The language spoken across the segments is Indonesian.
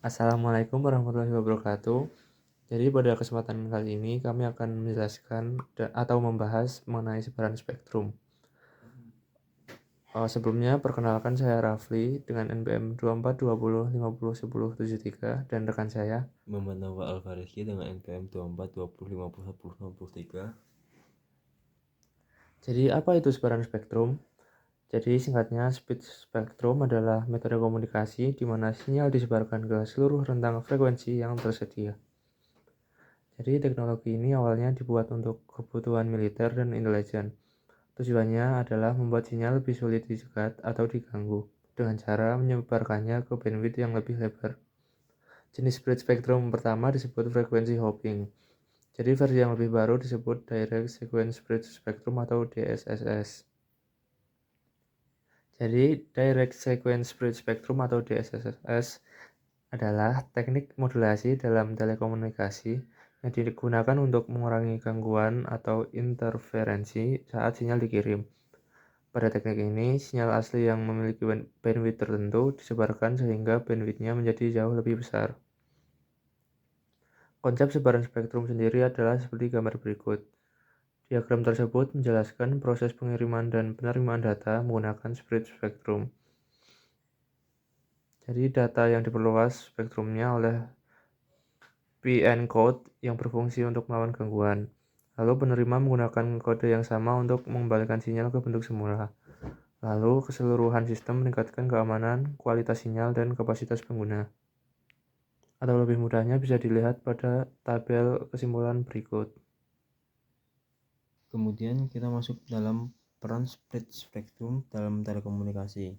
Assalamualaikum warahmatullahi wabarakatuh. Jadi pada kesempatan kali ini kami akan menjelaskan atau membahas mengenai sebaran spektrum. Sebelumnya perkenalkan saya Rafli dengan NPM 2420501073 dan rekan saya. Muhammad Nawal Al-Fariski dengan NPM 2420501063. Jadi apa itu sebaran spektrum? Jadi singkatnya, speed spectrum adalah metode komunikasi di mana sinyal disebarkan ke seluruh rentang frekuensi yang tersedia. Jadi teknologi ini awalnya dibuat untuk kebutuhan militer dan intelijen. Tujuannya adalah membuat sinyal lebih sulit dicegat atau diganggu dengan cara menyebarkannya ke bandwidth yang lebih lebar. Jenis split spectrum pertama disebut frekuensi hopping. Jadi versi yang lebih baru disebut Direct Sequence Split Spectrum atau DSSS. Jadi Direct Sequence Split Spectrum atau DSSS adalah teknik modulasi dalam telekomunikasi yang digunakan untuk mengurangi gangguan atau interferensi saat sinyal dikirim. Pada teknik ini, sinyal asli yang memiliki bandwidth tertentu disebarkan sehingga bandwidth-nya menjadi jauh lebih besar. Konsep sebaran spektrum sendiri adalah seperti gambar berikut. Diagram tersebut menjelaskan proses pengiriman dan penerimaan data menggunakan split spektrum. Jadi data yang diperluas spektrumnya oleh PN code yang berfungsi untuk melawan gangguan. Lalu penerima menggunakan kode yang sama untuk mengembalikan sinyal ke bentuk semula. Lalu keseluruhan sistem meningkatkan keamanan, kualitas sinyal, dan kapasitas pengguna. Atau lebih mudahnya bisa dilihat pada tabel kesimpulan berikut. Kemudian kita masuk dalam peran split spectrum dalam telekomunikasi.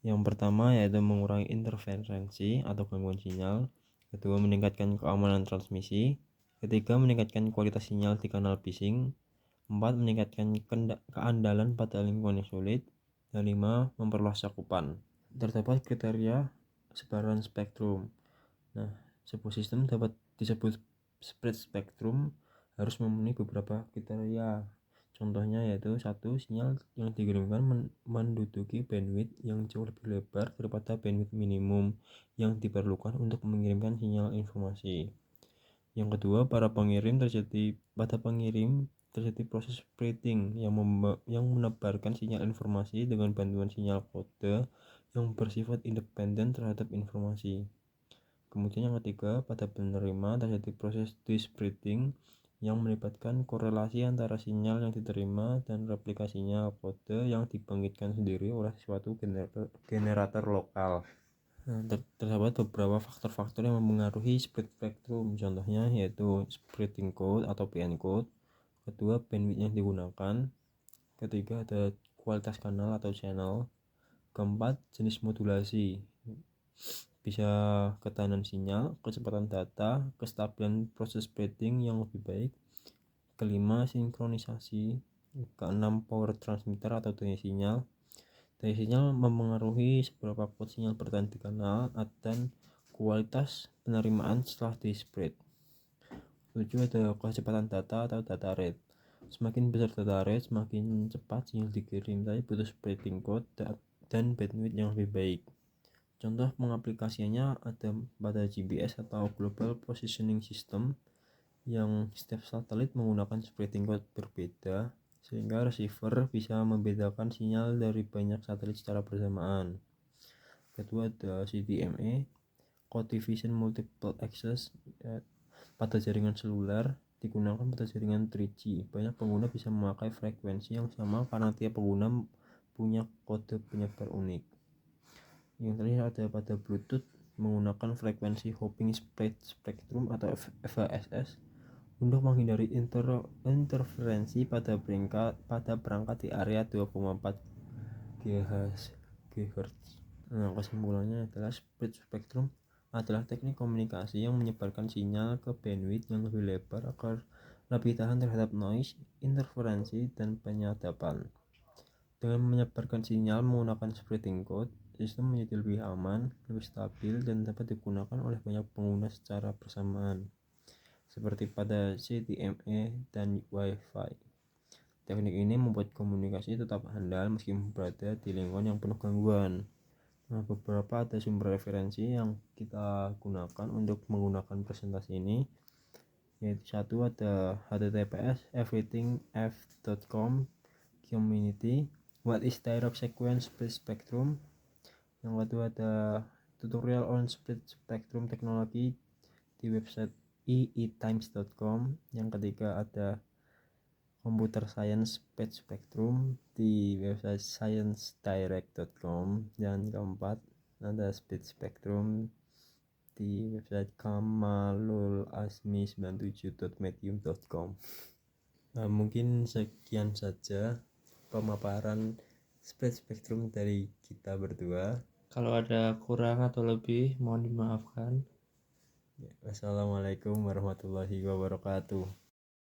Yang pertama yaitu mengurangi interferensi atau gangguan sinyal. Kedua, meningkatkan keamanan transmisi. Ketiga, meningkatkan kualitas sinyal di kanal phishing. 4, meningkatkan keandalan pada lingkungan yang sulit. Dan 5, memperluas cakupan. Terdapat kriteria sebaran spektrum. Nah, sebuah sistem dapat disebut split spectrum harus memenuhi beberapa kriteria. Contohnya yaitu 1. Sinyal yang dikirimkan menduduki bandwidth yang jauh lebih lebar daripada bandwidth minimum yang diperlukan untuk mengirimkan sinyal informasi. Yang kedua, pada pengirim terjadi proses splitting yang menebarkan sinyal informasi dengan bantuan sinyal kode yang bersifat independen terhadap informasi. Kemudian yang ketiga, pada penerima terjadi proses desplitting yang melibatkan korelasi antara sinyal yang diterima dan replikasinya kode yang dibangkitkan sendiri oleh suatu generator lokal. Nah, terdapat beberapa faktor-faktor yang mempengaruhi split spectrum, contohnya yaitu splitting code atau PN code, kedua bandwidth yang digunakan, ketiga ada kualitas kanal atau channel, keempat jenis modulasi, bisa ketahanan sinyal, kecepatan data, kestabilan proses splitting yang lebih baik, kelima sinkronisasi, keenam power transmitter atau daya sinyal. Daya sinyal mempengaruhi seberapa kuat sinyal bertahan di kanal dan kualitas penerimaan setelah di split. 7 ada kecepatan data atau data rate. Semakin besar data rate, semakin cepat sinyal dikirim, tapi butuh splitting code dan bandwidth yang lebih baik. Contoh pengaplikasiannya ada pada GPS atau Global Positioning System yang setiap satelit menggunakan splitting code berbeda sehingga receiver bisa membedakan sinyal dari banyak satelit secara bersamaan. Kedua ada CDMA, Code Division Multiple Access, pada jaringan seluler digunakan pada jaringan 3G. Banyak pengguna bisa memakai frekuensi yang sama karena tiap pengguna punya kode penyebar unik. Yang terakhir ada pada Bluetooth menggunakan frekuensi hopping split spectrum atau FHSS untuk menghindari interferensi pada perangkat di area 2,4 GHz. Nah, kesimpulannya adalah split spectrum adalah teknik komunikasi yang menyebarkan sinyal ke bandwidth yang lebih lebar agar lebih tahan terhadap noise, interferensi, dan penyadapan. Dengan menyebarkan sinyal menggunakan splitting code, sistem menjadi lebih aman, lebih stabil, dan dapat digunakan oleh banyak pengguna secara bersamaan, seperti pada CDMA dan Wi-Fi. Teknik ini membuat komunikasi tetap handal meskipun berada di lingkungan yang penuh gangguan. Nah, beberapa ada sumber referensi yang kita gunakan untuk menggunakan presentasi ini, yaitu satu ada https everythingf.com community what is direct sequence split spectrum. Yang kedua ada tutorial on split spectrum technology di website eetimes.com. Yang ketiga ada computer science split spectrum di website sciencedirect.com. Dan keempat ada split spectrum di website kamalulasmi97.medium.com. Nah, mungkin sekian saja pemaparan split spectrum dari kita berdua. Kalau ada kurang atau lebih, mohon dimaafkan. Wassalamualaikum warahmatullahi wabarakatuh.